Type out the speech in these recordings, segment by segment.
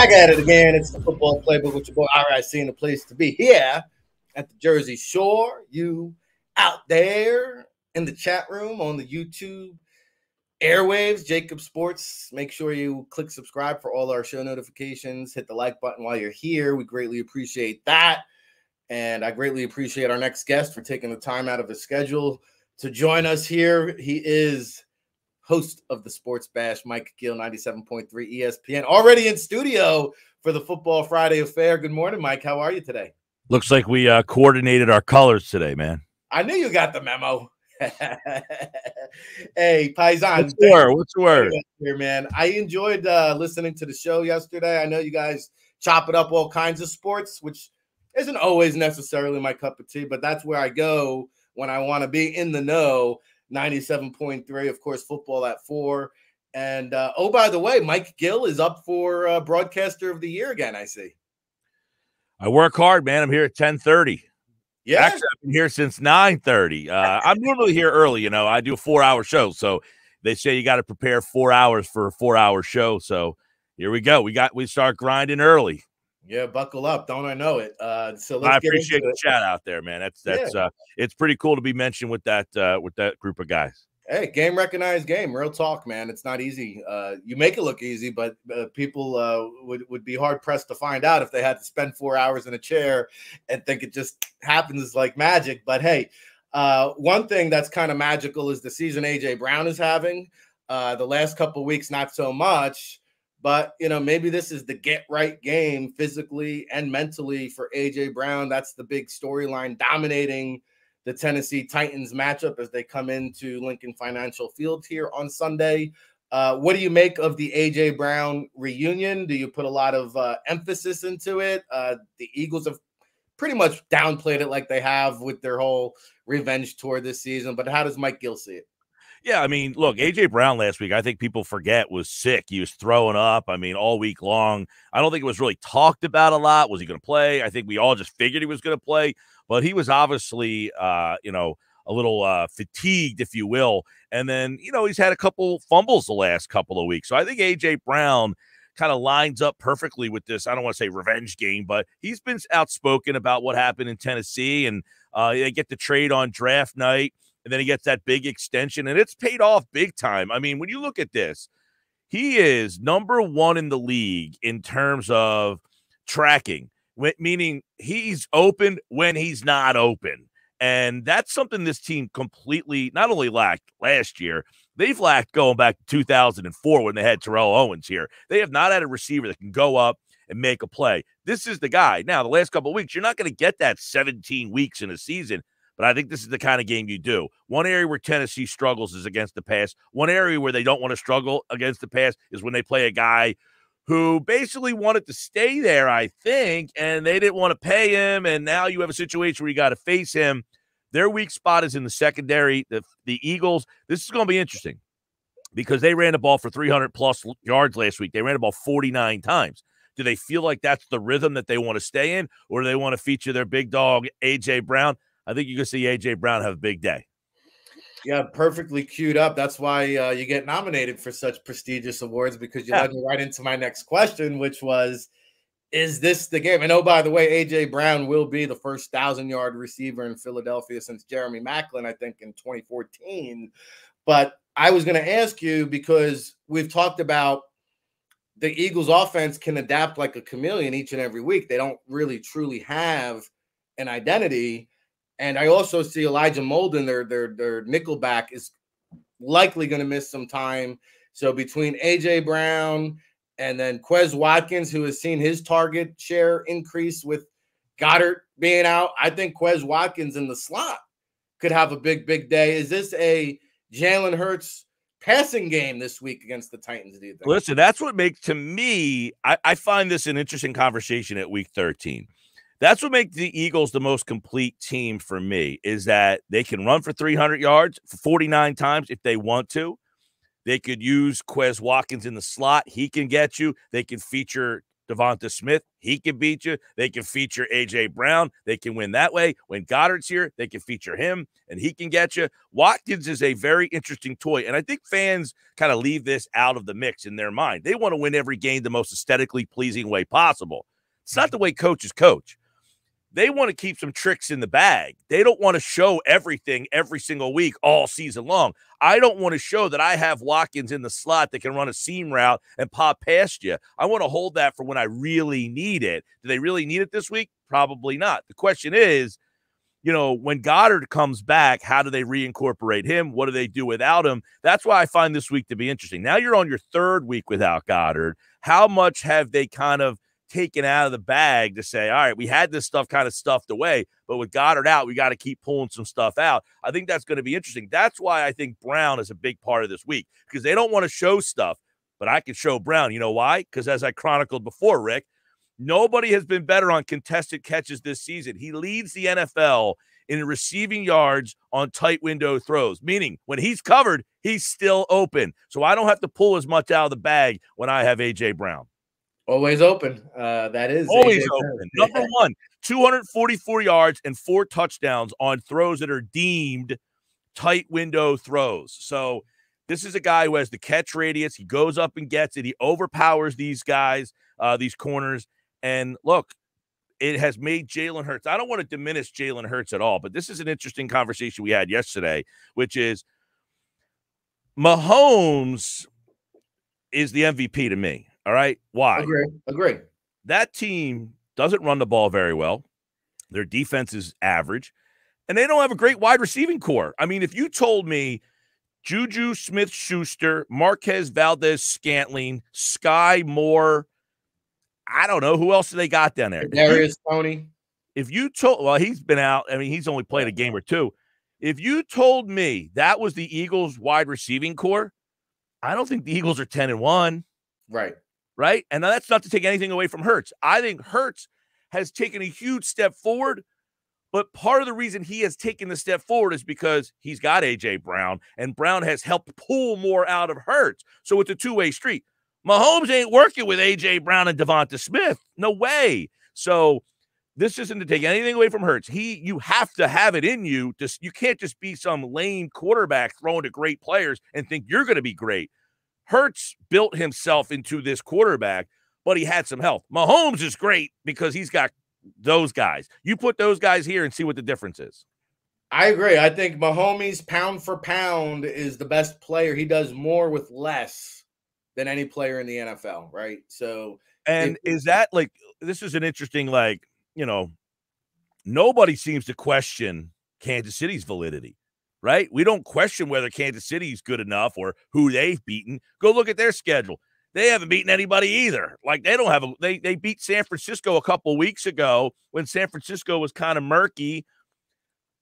Back at it again. It's the Football Playbook with your boy RIC, and the place to be here at the Jersey Shore. You out there in the chat room on the YouTube airwaves, JAKIB Sports. Make sure you click subscribe for all our show notifications. Hit the like button while you're here. We greatly appreciate that. And I greatly appreciate our next guest for taking the time out of his schedule to join us here. He is host of the Sports Bash, Mike Gill, 97.3 ESPN, already in studio for the Football Friday affair. Good morning, Mike. How are you today? Looks like we coordinated our colors today, man. I knew you got the memo. Hey, Paisan. What's the word? Here, man. I enjoyed listening to the show yesterday. I know you guys chop it up all kinds of sports, which isn't always necessarily my cup of tea, but that's where I go when I want to be in the know. 97.3, of course, football at 4. And, oh, by the way, Mike Gill is up for Broadcaster of the Year again, I see. I work hard, man. I'm here at 10:30. Yeah. Actually, I've been here since 9:30. I'm normally here early. You know, I do a 4-hour show. So they say you got to prepare 4 hours for a 4-hour show. So here we go. We start grinding early. Yeah, buckle up. Don't I know it? So let's I get appreciate into the chat out there, man. It's pretty cool to be mentioned with that group of guys. Hey, game recognized game. Real talk, man. It's not easy. You make it look easy, but people would be hard pressed to find out if they had to spend 4 hours in a chair and think it just happens like magic. But hey, one thing that's kind of magical is the season AJ Brown is having. The last couple of weeks, not so much. But, you know, maybe this is the get-right game physically and mentally for A.J. Brown. That's the big storyline dominating the Tennessee Titans matchup as they come into Lincoln Financial Field here on Sunday. What do you make of the A.J. Brown reunion? Do you put a lot of emphasis into it? The Eagles have pretty much downplayed it like they have with their whole revenge tour this season. But how does Mike Gill see it? Yeah, I mean, look, A.J. Brown last week, I think people forget, was sick. He was throwing up, I mean, all week long. I don't think it was really talked about a lot. Was he going to play? I think we all just figured he was going to play. But he was obviously, a little fatigued, if you will. And then, he's had a couple fumbles the last couple of weeks. So I think A.J. Brown kind of lines up perfectly with this, I don't want to say revenge game, but he's been outspoken about what happened in Tennessee. And they get the trade on draft night. And then he gets that big extension, and it's paid off big time. I mean, when you look at this, he is number one in the league in terms of tracking, meaning he's open when he's not open. And that's something this team completely not only lacked last year, they've lacked going back to 2004 when they had Terrell Owens here. They have not had a receiver that can go up and make a play. This is the guy. Now, the last couple of weeks, you're not going to get that 17 weeks in a season. But I think this is the kind of game you do. One area where Tennessee struggles is against the pass. One area where they don't want to struggle against the pass is when they play a guy who basically wanted to stay there, I think, and they didn't want to pay him, and now you have a situation where you got to face him. Their weak spot is in the secondary. The Eagles, this is going to be interesting because they ran the ball for 300-plus yards last week. They ran the ball 49 times. Do they feel like that's the rhythm that they want to stay in, or do they want to feature their big dog, A.J. Brown? I think you can see A.J. Brown have a big day. Yeah, perfectly queued up. That's why you get nominated for such prestigious awards, because you led me right into my next question, which was, is this the game? And oh, by the way, A.J. Brown will be the first 1,000-yard receiver in Philadelphia since Jeremy Maclin, I think, in 2014. But I was going to ask you, because we've talked about the Eagles offense can adapt like a chameleon each and every week. They don't really truly have an identity. And I also see Elijah Molden, their nickelback, is likely going to miss some time. So between A.J. Brown and then Quez Watkins, who has seen his target share increase with Goddard being out, I think Quez Watkins in the slot could have a big, big day. Is this a Jalen Hurts passing game this week against the Titans, do you think? Listen, that's what makes, to me, I find this an interesting conversation at week 13. That's what makes the Eagles the most complete team for me, is that they can run for 300 yards for 49 times if they want to. They could use Quez Watkins in the slot. He can get you. They can feature Devonta Smith, he can beat you. They can feature A.J. Brown. They can win that way. When Goddard's here, they can feature him, and he can get you. Watkins is a very interesting toy, and I think fans kind of leave this out of the mix in their mind. They want to win every game the most aesthetically pleasing way possible. It's not the way coaches coach. They want to keep some tricks in the bag. They don't want to show everything every single week all season long. I don't want to show that I have Watkins in the slot that can run a seam route and pop past you. I want to hold that for when I really need it. Do they really need it this week? Probably not. The question is, when Goddard comes back, how do they reincorporate him? What do they do without him? That's why I find this week to be interesting. Now you're on your third week without Goddard. How much have they kind of taken out of the bag to say, all right, we had this stuff kind of stuffed away, but with Goddard out, we got to keep pulling some stuff out. I think that's going to be interesting. That's why I think Brown is a big part of this week, because they don't want to show stuff, but I can show Brown. You know why? Because as I chronicled before, Rick, nobody has been better on contested catches this season. He leads the NFL in receiving yards on tight window throws, meaning when he's covered, he's still open. So I don't have to pull as much out of the bag when I have A.J. Brown. Always open. That is always open. Number one, 244 yards and 4 touchdowns on throws that are deemed tight window throws. So this is a guy who has the catch radius. He goes up and gets it. He overpowers these guys, these corners. And look, it has made Jalen Hurts. I don't want to diminish Jalen Hurts at all, but this is an interesting conversation we had yesterday, which is Mahomes is the MVP to me. All right. Why? Agree. That team doesn't run the ball very well. Their defense is average, and they don't have a great wide receiving core. I mean, if you told me Juju Smith-Schuster, Marquez Valdez-Scantling, Sky Moore, I don't know who else do they got down there. Darius Toney. If you told, well, he's been out. I mean, he's only played a game or two. If you told me that was the Eagles' wide receiving core, I don't think the Eagles are 10-1. Right? And now that's not to take anything away from Hurts. I think Hurts has taken a huge step forward, but part of the reason he has taken the step forward is because he's got A.J. Brown, and Brown has helped pull more out of Hurts. So it's a two-way street. Mahomes ain't working with A.J. Brown and Devonta Smith. No way. So this isn't to take anything away from Hurts. You have to have it in you. You can't just be some lame quarterback throwing to great players and think you're going to be great. Hurts built himself into this quarterback, but he had some help. Mahomes is great because he's got those guys. You put those guys here and see what the difference is. I agree. I think Mahomes, pound for pound, is the best player. He does more with less than any player in the NFL, right? So, and is that like, this is an interesting, nobody seems to question Kansas City's validity. Right? We don't question whether Kansas City is good enough or who they've beaten. Go look at their schedule. They haven't beaten anybody either. Like they don't have they beat San Francisco a couple of weeks ago when San Francisco was kind of murky.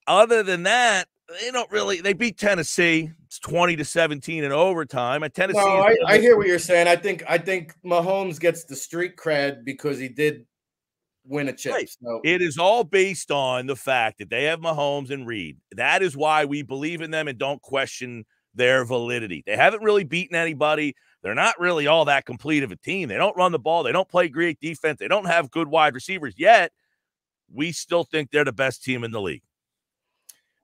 Other than that, they beat Tennessee. It's 20-17 in overtime. And Tennessee. No, I hear what you're saying. I think Mahomes gets the street cred because he did win a chip. Right. So. It is all based on the fact that they have Mahomes and Reed. That is why we believe in them and don't question their validity. They haven't really beaten anybody. They're not really all that complete of a team. They don't run the ball. They don't play great defense. They don't have good wide receivers yet. We still think they're the best team in the league.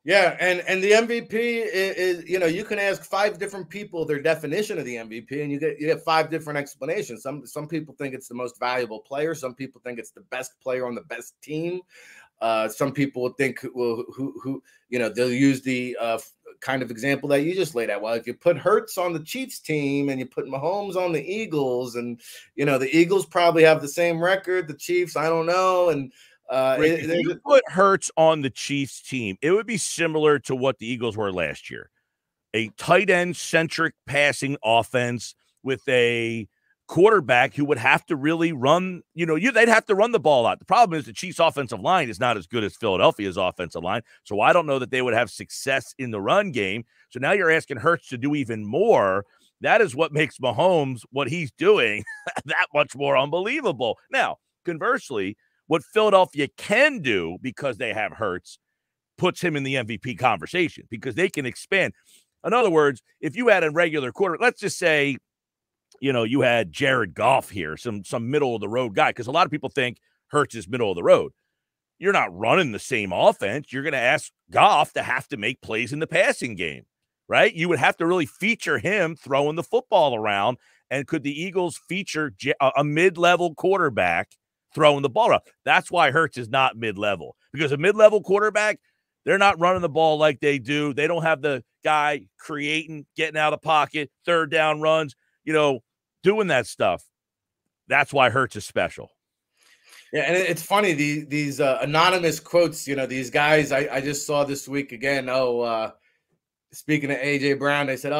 Yeah, and the MVP is you can ask 5 different people their definition of the MVP, and you get 5 different explanations. Some people think it's the most valuable player. Some people think it's the best player on the best team. Some people think, well, who they'll use the kind of example that you just laid out. Well, if you put Hurts on the Chiefs team and you put Mahomes on the Eagles, and the Eagles probably have the same record. The Chiefs, I don't know, and. Rick, if you put Hurts on the Chiefs team, it would be similar to what the Eagles were last year. A tight end centric passing offense with a quarterback who would have to really run, they'd have to run the ball out. The problem is the Chiefs offensive line is not as good as Philadelphia's offensive line. So I don't know that they would have success in the run game. So now you're asking Hurts to do even more. That is what makes Mahomes, what he's doing, that much more unbelievable. Now, conversely, what Philadelphia can do because they have Hurts puts him in the MVP conversation because they can expand. In other words, if you had a regular quarter, let's just say you had Jared Goff here, some middle of the road guy, because a lot of people think Hurts is middle of the road. You're not running the same offense. You're going to ask Goff to have to make plays in the passing game, right? You would have to really feature him throwing the football around. And could the Eagles feature a mid-level quarterback throwing the ball around? That's why Hurts is not mid-level, because a mid-level quarterback, they're not running the ball like they do. They don't have the guy creating, getting out of the pocket, third down runs, doing that stuff. That's why Hurts is special. Yeah, and it's funny, these anonymous quotes, these guys I just saw this week again. Speaking of A.J. Brown, they said,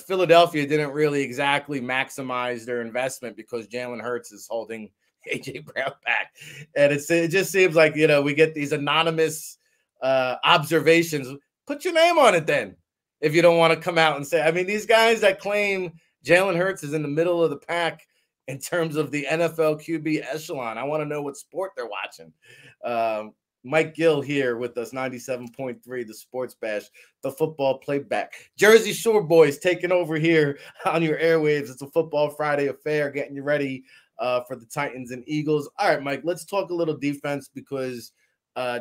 Philadelphia didn't really exactly maximize their investment because Jalen Hurts is holding A.J. Brown back. And it just seems like, we get these anonymous observations. Put your name on it then, if you don't want to come out and say. I mean, these guys that claim Jalen Hurts is in the middle of the pack in terms of the NFL QB echelon, I want to know what sport they're watching. Mike Gill here with us, 97.3, the Sports Bash, the Football Playbook. Jersey Shore boys taking over here on your airwaves. It's a Football Friday affair, getting you ready for the Titans and Eagles. All right, Mike, let's talk a little defense, because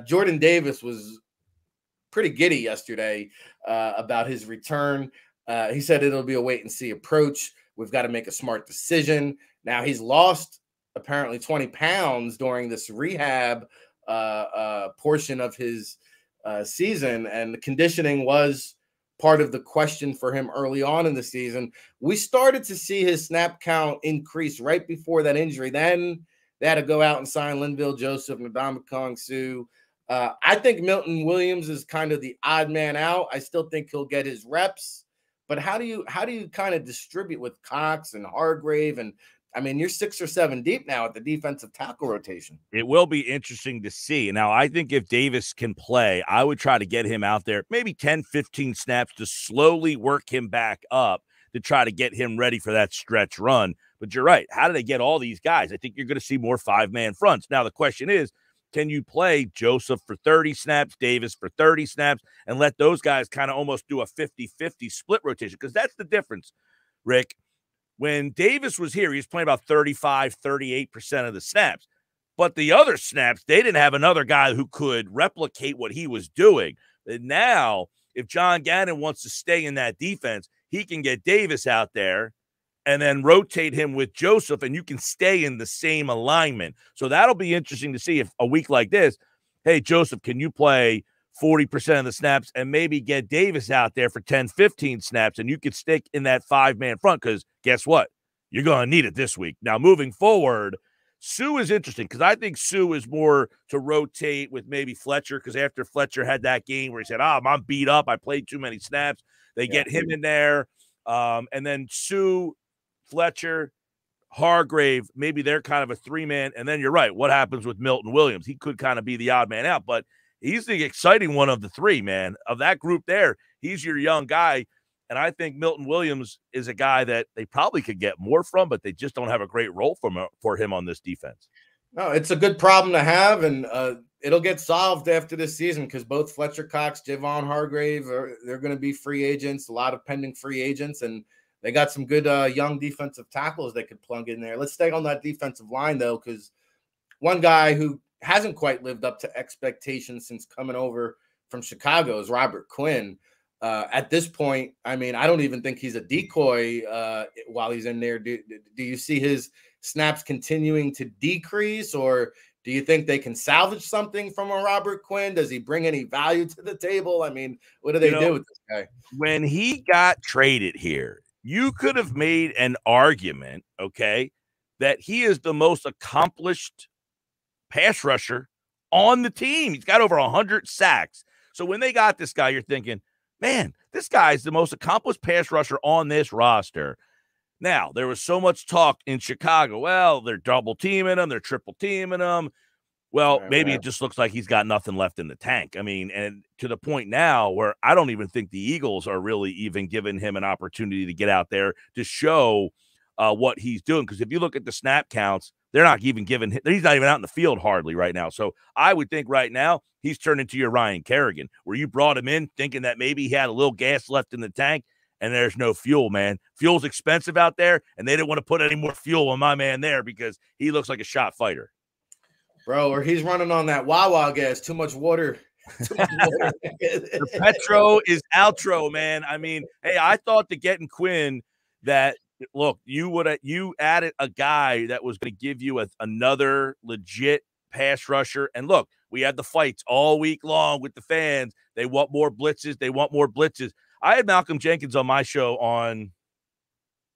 Jordan Davis was pretty giddy yesterday about his return. He said it'll be a wait-and-see approach. We've got to make a smart decision. Now, he's lost apparently 20 pounds during this rehab portion of his season, and the conditioning was part of the question for him early on in the season. We started to see his snap count increase right before that injury. Then they had to go out and sign Linville Joseph and Ndamukong Suh. I think Milton Williams is kind of the odd man out. I still think he'll get his reps, but how do you kind of distribute with Cox and Hargrave? And I mean, you're 6 or 7 deep now at the defensive tackle rotation. It will be interesting to see. Now, I think if Davis can play, I would try to get him out there, maybe 10, 15 snaps to slowly work him back up to try to get him ready for that stretch run. But you're right. How do they get all these guys? I think you're going to see more 5-man fronts. Now, the question is, can you play Joseph for 30 snaps, Davis for 30 snaps, and let those guys kind of almost do a 50-50 split rotation? Because that's the difference, Rick. When Davis was here, he was playing about 35, 38% of the snaps. But the other snaps, they didn't have another guy who could replicate what he was doing. And now, if John Gannon wants to stay in that defense, he can get Davis out there and then rotate him with Joseph, and you can stay in the same alignment. So that'll be interesting to see if a week like this, hey, Joseph, can you play 40% of the snaps and maybe get Davis out there for 10, 15 snaps, and you could stick in that 5-man front, because guess what? You're going to need it this week. Now, moving forward, Suh is interesting because I think Suh is more to rotate with maybe Fletcher, because after Fletcher had that game where he said, I'm beat up, I played too many snaps, they get him in there. And then Suh, Fletcher, Hargrave, maybe they're kind of a 3-man. And then you're right. What happens with Milton Williams? He could kind of be the odd man out, but he's the exciting one of the 3, man. Of that group there, he's your young guy. And I think Milton Williams is a guy that they probably could get more from, but they just don't have a great role for him on this defense. No, it's a good problem to have, and it'll get solved after this season, because both Fletcher Cox, Javon Hargrave, they're going to be free agents, a lot of pending free agents, and they got some good young defensive tackles they could plug in there. Let's stay on that defensive line, though, because one guy who hasn't quite lived up to expectations since coming over from Chicago is Robert Quinn. At this point, I mean, I don't even think he's a decoy while he's in there. Do you see his snaps continuing to decrease, or do you think they can salvage something from a Robert Quinn? Does he bring any value to the table? I mean, what do they do with this guy? When he got traded here, you could have made an argument, okay, that he is the most accomplished pass rusher on the team. He's got over 100 sacks. So when they got this guy, you're thinking, man, this guy's the most accomplished pass rusher on this roster. Now, there was so much talk in Chicago. Well, they're double teaming him. They're triple teaming him. Well, maybe it just looks like he's got nothing left in the tank. I mean, and to the point now where I don't even think the Eagles are really even giving him an opportunity to get out there to show what he's doing. Because if you look at the snap counts, they're not even giving him, he's not even out in the field hardly right now. So I would think right now he's turned into your Ryan Kerrigan, where you brought him in thinking that maybe he had a little gas left in the tank, and there's no fuel, man. Fuel's expensive out there, and they didn't want to put any more fuel on my man there because he looks like a shot fighter. Bro, or he's running on that Wawa gas, too much water. The Petro is outro, man. I mean, hey, I thought to getting Quinn that, look, you added a guy that was going to give you another legit pass rusher. And look, we had the fights all week long with the fans. They want more blitzes. They want more blitzes. I had Malcolm Jenkins on my show on,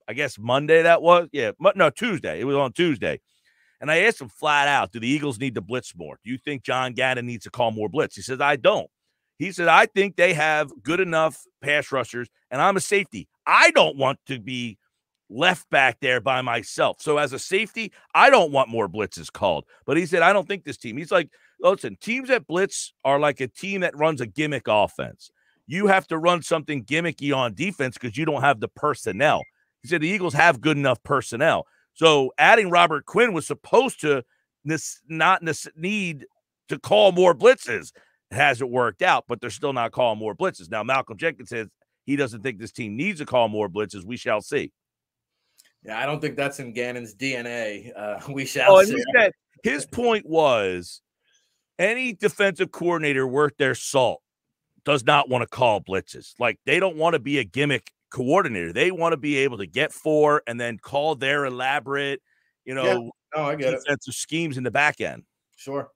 I guess, Monday that was. Yeah, no, Tuesday. It was on Tuesday. And I asked him flat out, do the Eagles need to blitz more? Do you think John Gannon needs to call more blitz? He says, I don't. He said, I think they have good enough pass rushers, and I'm a safety. I don't want to be left back there by myself. So as a safety, I don't want more blitzes called. But he said, I don't think this team. He's like, listen, teams that blitz are like a team that runs a gimmick offense. You have to run something gimmicky on defense because you don't have the personnel. He said the Eagles have good enough personnel. So adding Robert Quinn was supposed to not need to call more blitzes. It hasn't worked out, but they're still not calling more blitzes. Now, Malcolm Jenkins says he doesn't think this team needs to call more blitzes. We shall see. Yeah, I don't think that's in Gannon's DNA. We shall see. His point was any defensive coordinator worth their salt does not want to call blitzes. Like, they don't want to be a gimmick coordinator. They want to be able to get four and then call their elaborate, I get defensive schemes in the back end. Sure.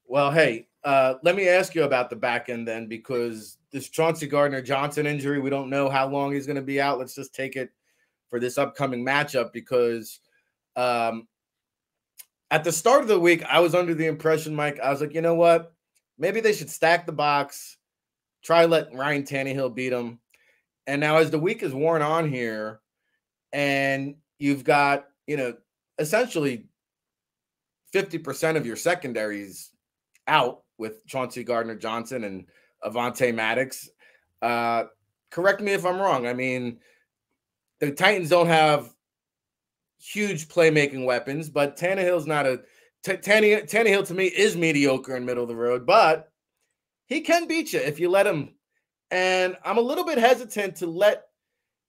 Well, hey, let me ask you about the back end then, because this Chauncey Gardner-Johnson injury, we don't know how long he's going to be out. Let's just take it for this upcoming matchup because at the start of the week, I was under the impression, Mike, I was like, you know what? Maybe they should stack the box, try let Ryan Tannehill beat him. And now as the week is worn on here and you've got, essentially 50% of your secondaries out with Chauncey Gardner-Johnson and Avonte Maddox. Correct me if I'm wrong. I mean, the Titans don't have huge playmaking weapons, but Tannehill's not Tannehill to me is mediocre in middle of the road, but he can beat you if you let him. And I'm a little bit hesitant to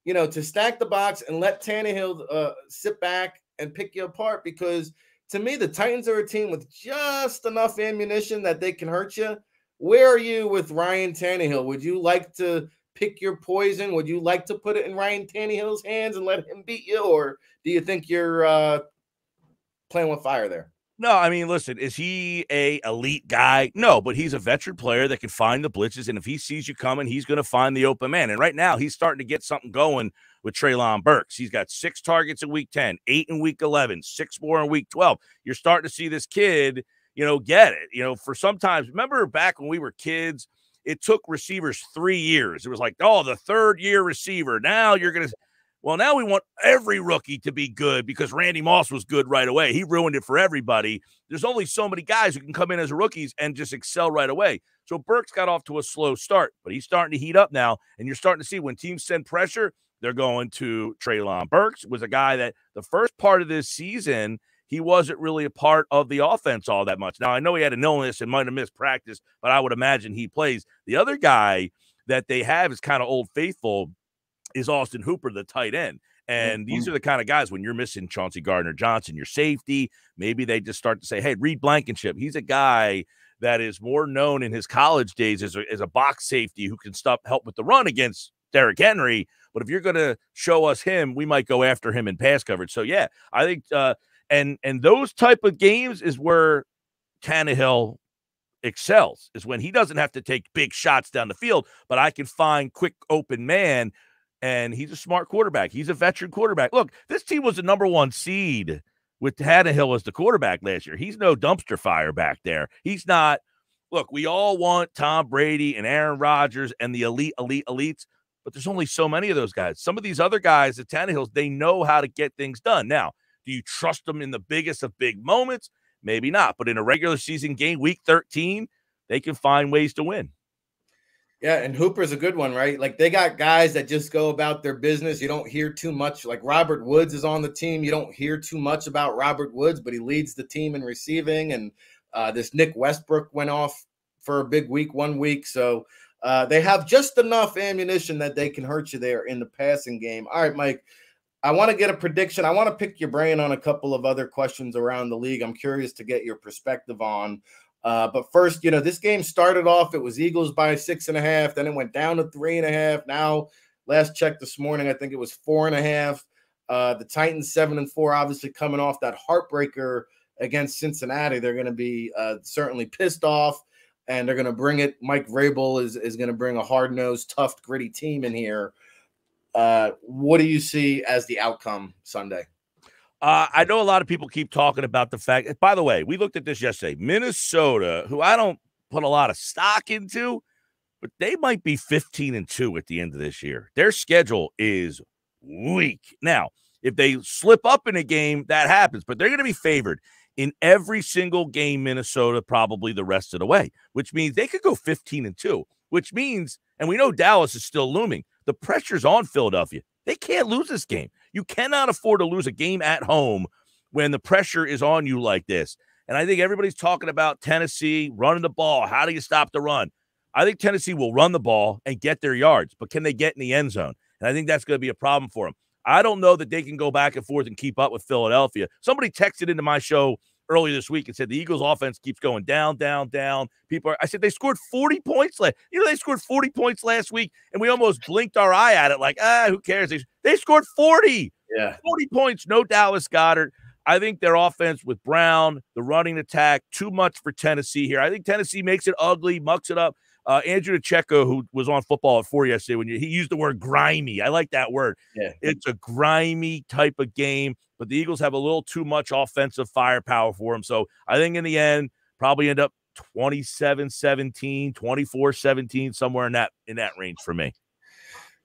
to stack the box and let Tannehill sit back and pick you apart, because to me, the Titans are a team with just enough ammunition that they can hurt you. Where are you with Ryan Tannehill? Would you like to pick your poison? Would you like to put it in Ryan Tannehill's hands and let him beat you? Or do you think you're playing with fire there? No, I mean, listen, is he a elite guy? No, but he's a veteran player that can find the blitzes, and if he sees you coming, he's going to find the open man. And right now, he's starting to get something going with Treylon Burks. He's got 6 targets in week 10, 8 in week 11, 6 more in week 12. You're starting to see this kid, get it. For sometimes, remember back when we were kids, it took receivers 3 years. It was like, the third-year receiver. Now you're going to – well, now we want every rookie to be good because Randy Moss was good right away. He ruined it for everybody. There's only so many guys who can come in as rookies and just excel right away. So Burks got off to a slow start, but he's starting to heat up now, and you're starting to see when teams send pressure, they're going to Treylon Burks. Was a guy that the first part of this season, he wasn't really a part of the offense all that much. Now, I know he had an illness and might have missed practice, but I would imagine he plays. The other guy that they have is kind of old faithful is Austin Hooper, the tight end. And these are the kind of guys when you're missing Chauncey Gardner-Johnson, your safety, maybe they just start to say, hey, Reed Blankenship, he's a guy that is more known in his college days as a box safety who can help with the run against Derrick Henry. But if you're going to show us him, we might go after him in pass coverage. So, yeah, I think and those type of games is where Tannehill excels, is when he doesn't have to take big shots down the field, but I can find quick open man. And he's a smart quarterback. He's a veteran quarterback. Look, this team was the number 1 seed with Tannehill as the quarterback last year. He's no dumpster fire back there. He's not. Look, we all want Tom Brady and Aaron Rodgers and the elites, but there's only so many of those guys. Some of these other guys, the Tannehills, they know how to get things done. Now, do you trust them in the biggest of big moments? Maybe not. But in a regular season game, week 13, they can find ways to win. Yeah, and Hooper's a good one, right? Like, they got guys that just go about their business. You don't hear too much. Like, Robert Woods is on the team. You don't hear too much about Robert Woods, but he leads the team in receiving. And this Nick Westbrook went off for a big week 1 week. So They have just enough ammunition that they can hurt you there in the passing game. All right, Mike, I want to get a prediction. I want to pick your brain on a couple of other questions around the league. I'm curious to get your perspective on. But first, this game started off, it was Eagles by 6.5. Then it went down to 3.5. Now, last check this morning, I think it was 4.5. The Titans 7-4, obviously coming off that heartbreaker against Cincinnati. They're going to be certainly pissed off, and they're going to bring it. Mike Vrabel is going to bring a hard-nosed, tough, gritty team in here. What do you see as the outcome Sunday? I know a lot of people keep talking about the fact, by the way, we looked at this yesterday. Minnesota, who I don't put a lot of stock into, but they might be 15-2 at the end of this year. Their schedule is weak. Now, if they slip up in a game, that happens, but they're going to be favored in every single game, Minnesota, probably the rest of the way, which means they could go 15-2, which means, and we know Dallas is still looming, the pressure's on Philadelphia. They can't lose this game. You cannot afford to lose a game at home when the pressure is on you like this. And I think everybody's talking about Tennessee running the ball. How do you stop the run? I think Tennessee will run the ball and get their yards, but can they get in the end zone? And I think that's going to be a problem for them. I don't know that they can go back and forth and keep up with Philadelphia. Somebody texted into my show earlier this week and said the Eagles offense keeps going down, down, down. I said they scored 40 points. They scored 40 points last week, and we almost blinked our eye at it like, who cares? They scored 40. Yeah. 40 points, no Dallas Goedert. I think their offense with Brown, the running attack, too much for Tennessee here. I think Tennessee makes it ugly, mucks it up. Andrew DeCecco, who was on Football at 4 yesterday, he used the word grimy. I like that word. Yeah. It's a grimy type of game, but the Eagles have a little too much offensive firepower for them. So I think in the end, probably end up 27-17, 24-17, somewhere in that range for me.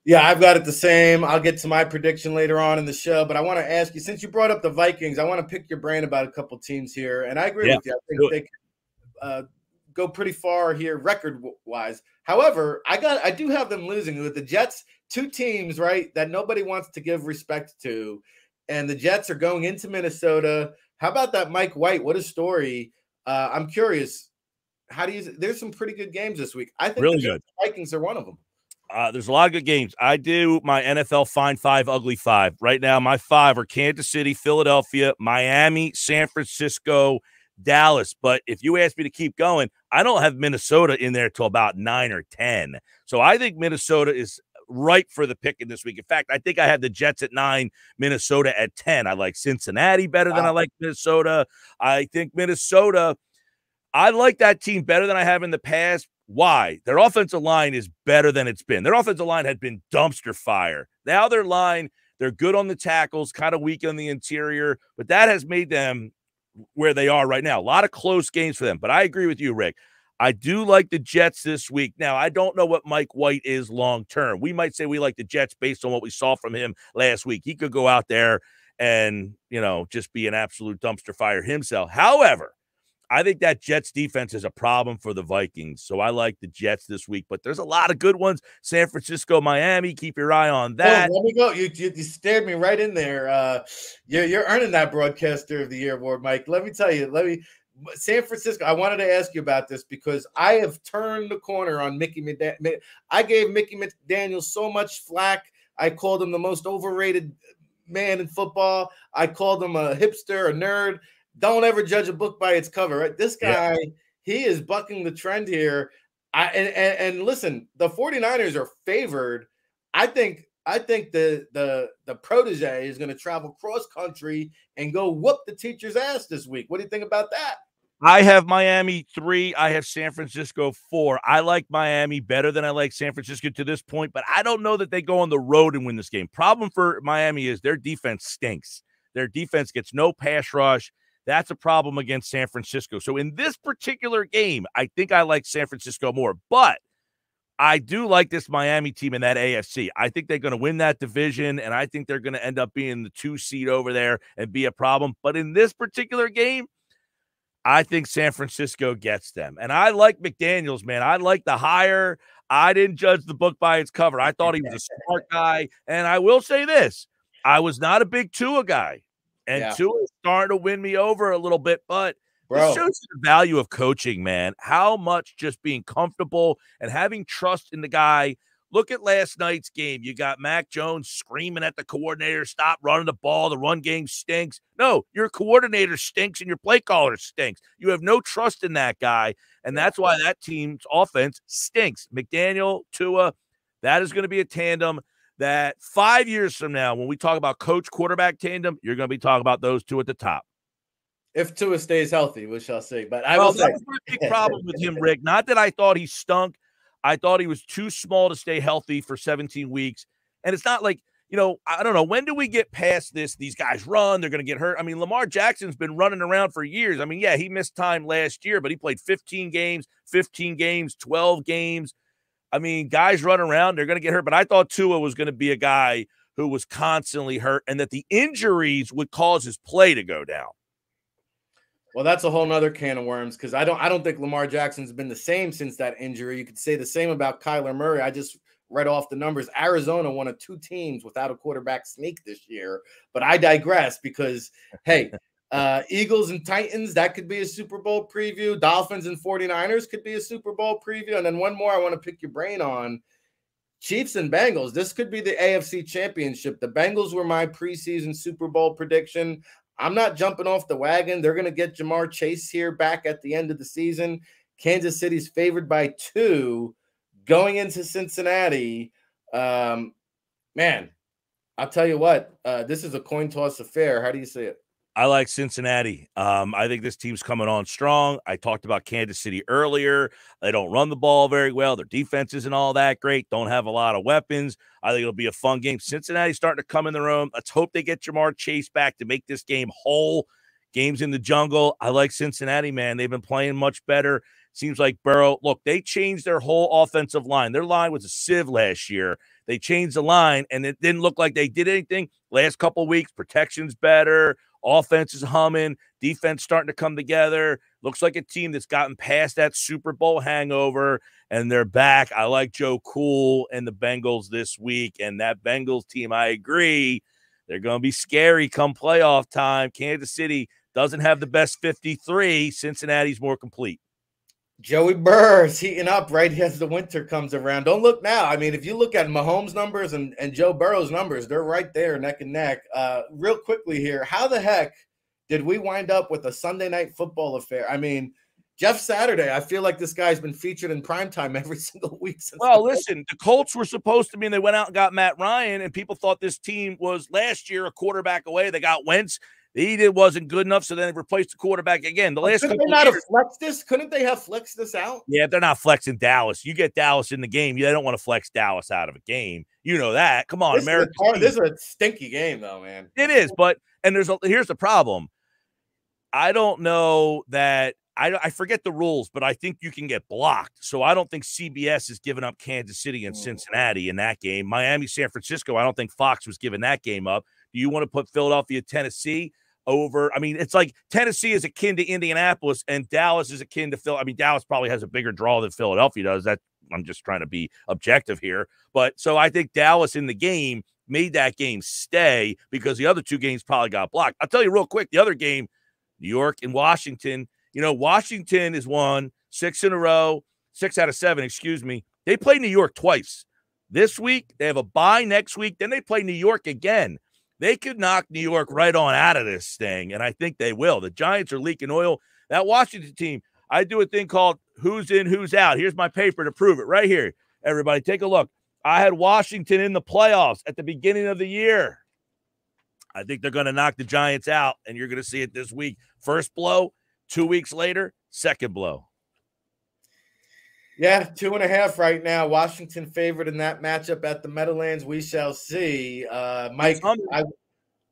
Yeah, I've got it the same. I'll get to my prediction later on in the show, but I want to ask you, since you brought up the Vikings, I want to pick your brain about a couple teams here, and I agree with you. I think they can go pretty far here record-wise. However, I do have them losing with the Jets, two teams, right, that nobody wants to give respect to, and the Jets are going into Minnesota. How about that Mike White? What a story. I'm curious. There's some pretty good games this week. I think really the Vikings are one of them. There's a lot of good games. I do my NFL Fine Five, Ugly Five. Right now, my five are Kansas City, Philadelphia, Miami, San Francisco, Dallas. But if you ask me to keep going, I don't have Minnesota in there till about 9 or 10. So I think Minnesota is ripe for the picking this week. In fact, I think I have the Jets at 9, Minnesota at 10. I like Cincinnati better than I like Minnesota. I think Minnesota, I like that team better than I have in the past. Why? Their offensive line is better than it's been. Their offensive line had been dumpster fire. Now their line, they're good on the tackles, kind of weak on the interior, but that has made them where they are right now. A lot of close games for them, but I agree with you, Rick. I do like the Jets this week. Now, I don't know what Mike White is long-term. We might say we like the Jets based on what we saw from him last week. He could go out there and, just be an absolute dumpster fire himself. However, I think that Jets defense is a problem for the Vikings. So I like the Jets this week, but there's a lot of good ones. San Francisco, Miami, keep your eye on that. Let me go. You stared me right in there. You're earning that Broadcaster of the Year award, Mike. Let me tell you, San Francisco, I wanted to ask you about this because I have turned the corner on Mickey McDaniel. I gave Mickey McDaniel so much flack. I called him the most overrated man in football. I called him a hipster, a nerd. Don't ever judge a book by its cover, right? This guy, he is bucking the trend here. And listen, the 49ers are favored. I think the protege is going to travel cross country and go whoop the teacher's ass this week. What do you think about that? I have Miami 3. I have San Francisco 4. I like Miami better than I like San Francisco to this point, but I don't know that they go on the road and win this game. Problem for Miami is their defense stinks. Their defense gets no pass rush. That's a problem against San Francisco. So in this particular game, I think I like San Francisco more, but I do like this Miami team in that AFC. I think they're going to win that division, and I think they're going to end up being the 2 seed over there and be a problem. But in this particular game, I think San Francisco gets them. And I like McDaniels, man. I like the hire. I didn't judge the book by its cover. I thought he was a smart guy. And I will say this, I was not a big Tua guy. And Tua is starting to win me over a little bit, but This Bro, shows the value of coaching, man. How much just being comfortable and having trust in the guy. Look at last night's game. You got Mac Jones screaming at the coordinator, stop running the ball. The run game stinks. No, your coordinator stinks and your play caller stinks. You have no trust in that guy, and that's why that team's offense stinks. McDaniel, Tua, that is going to be a tandem that 5 years from now, when we talk about coach-quarterback tandem, you're going to be talking about those two at the top. if Tua stays healthy, we shall see. But I will say, that was my big problem with him, Rick. Not that I thought he stunk. I thought he was too small to stay healthy for 17 weeks. And it's not like, I don't know. When do we get past this? These guys run. They're going to get hurt. I mean, Lamar Jackson's been running around for years. I mean, yeah, he missed time last year, but he played 15 games, 12 games. I mean, guys run around. They're going to get hurt. But I thought Tua was going to be a guy who was constantly hurt and that the injuries would cause his play to go down. Well, that's a whole nother can of worms because I don't think Lamar Jackson's been the same since that injury. You could say the same about Kyler Murray. I just read off the numbers. Arizona won 2 teams without a quarterback sneak this year. But I digress because, hey, Eagles and Titans, that could be a Super Bowl preview. Dolphins and 49ers could be a Super Bowl preview. And then one more I want to pick your brain on. Chiefs and Bengals. This could be the AFC Championship. The Bengals were my preseason Super Bowl prediction. I'm not jumping off the wagon. They're going to get Jamar Chase here back at the end of the season. Kansas City's favored by 2 going into Cincinnati. Man, I'll tell you what, this is a coin toss affair. How do you see it? I like Cincinnati. I think this team's coming on strong. I talked about Kansas City earlier. They don't run the ball very well. Their defense isn't all that great. Don't have a lot of weapons. I think it'll be a fun game. Cincinnati's starting to come in their own. Let's hope they get Jamar Chase back to make this game whole. Games in the jungle. I like Cincinnati, man. They've been playing much better. Seems like Burrow. Look, they changed their whole offensive line. Their line was a sieve last year. They changed the line, and it didn't look like they did anything. Last couple of weeks, protection's better. Offense is humming. Defense starting to come together. Looks like a team that's gotten past that Super Bowl hangover, and they're back. I like Joe Cool and the Bengals this week, and that Bengals team, I agree, they're going to be scary come playoff time. Kansas City doesn't have the best 53. Cincinnati's more complete. Joey Burr's heating up right as the winter comes around. Don't look now. I mean, if you look at Mahomes' numbers and Joe Burrow's numbers, they're right there neck and neck. Real quickly here, how the heck did we wind up with a Sunday night football affair? I mean, Jeff Saturday, I feel like this guy's been featured in primetime every single week. Well, listen, the Colts were supposed to be, and they went out and got Matt Ryan, and people thought this team was last year a quarterback away. They got Wentz. He wasn't good enough, so then they replaced the quarterback again. The last couldn't they not have flexed this? Couldn't they have flexed this out? Yeah, they're not flexing Dallas. You get Dallas in the game. They don't want to flex Dallas out of a game. You know that. Come on, America. This is a stinky game, though, man. It is, but here's the problem. I don't know that I forget the rules, but I think you can get blocked. So I don't think CBS is giving up Kansas City and Cincinnati in that game. Miami, San Francisco, I don't think Fox was giving that game up. Do you want to put Philadelphia, Tennessee over? I mean, it's like Tennessee is akin to Indianapolis and Dallas is akin to Phil. I mean, Dallas probably has a bigger draw than Philadelphia does. That I'm just trying to be objective here. But so I think Dallas in the game made that game stay because the other 2 games probably got blocked. I'll tell you real quick, the other game, New York and Washington. You know, Washington has won 6 in a row, 6 out of 7, excuse me. They play New York twice. This week, they have a bye next week. Then they play New York again. They could knock New York right on out of this thing, and I think they will. The Giants are leaking oil. That Washington team, I do a thing called who's in, who's out. Here's my paper to prove it right here. Everybody, take a look. I had Washington in the playoffs at the beginning of the year. I think they're going to knock the Giants out, and you're going to see it this week. First blow, 2 weeks later, second blow. Yeah, 2.5 right now. Washington favored in that matchup at the Meadowlands. We shall see. Mike,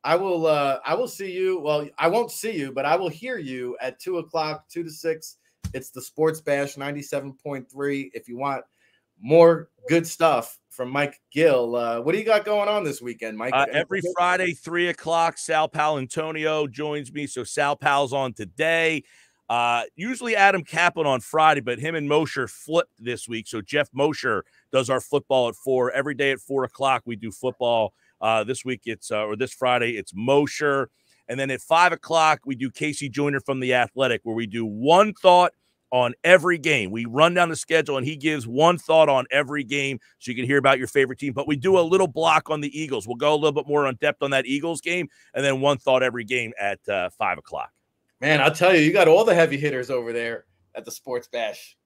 I will see you. Well, I won't see you, but I will hear you at 2 o'clock, 2 to 6. It's the Sports Bash 97.3. If you want more good stuff from Mike Gill, what do you got going on this weekend, Mike? Every Friday, 3 o'clock, Sal Paolantonio joins me. So Sal Pal's on today. Usually Adam Kaplan on Friday, but him and Mosher flipped this week. So Jeff Mosher does our football at 4. Every day at 4 o'clock, we do football. This week it's or this Friday, it's Mosher. And then at 5 o'clock, we do Casey Jr. from The Athletic, where we do one thought on every game. We run down the schedule, and he gives one thought on every game so you can hear about your favorite team. But we do a little block on the Eagles. We'll go a little bit more on depth on that Eagles game, and then one thought every game at 5 o'clock. Man, I'll tell you, you got all the heavy hitters over there at the Sports Bash.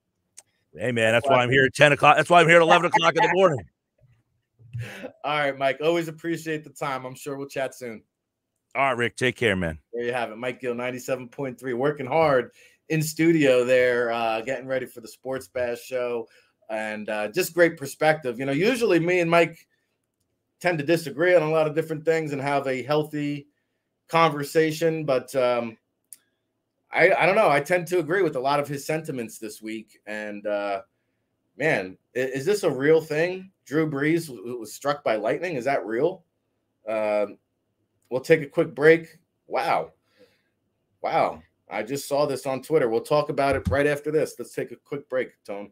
Hey, man, that's why I'm here at 10 o'clock. That's why I'm here at 11 o'clock in the morning. All right, Mike. Always appreciate the time. I'm sure we'll chat soon. All right, Rick. Take care, man. There you have it. Mike Gill, 97.3, working hard in studio there, getting ready for the Sports Bash show, and just great perspective. You know, usually me and Mike tend to disagree on a lot of different things and have a healthy conversation, but I don't know. I tend to agree with a lot of his sentiments this week. And man, is this a real thing? Drew Brees was struck by lightning. Is that real? We'll take a quick break. Wow. I just saw this on Twitter. We'll talk about it right after this. Let's take a quick break, Tone.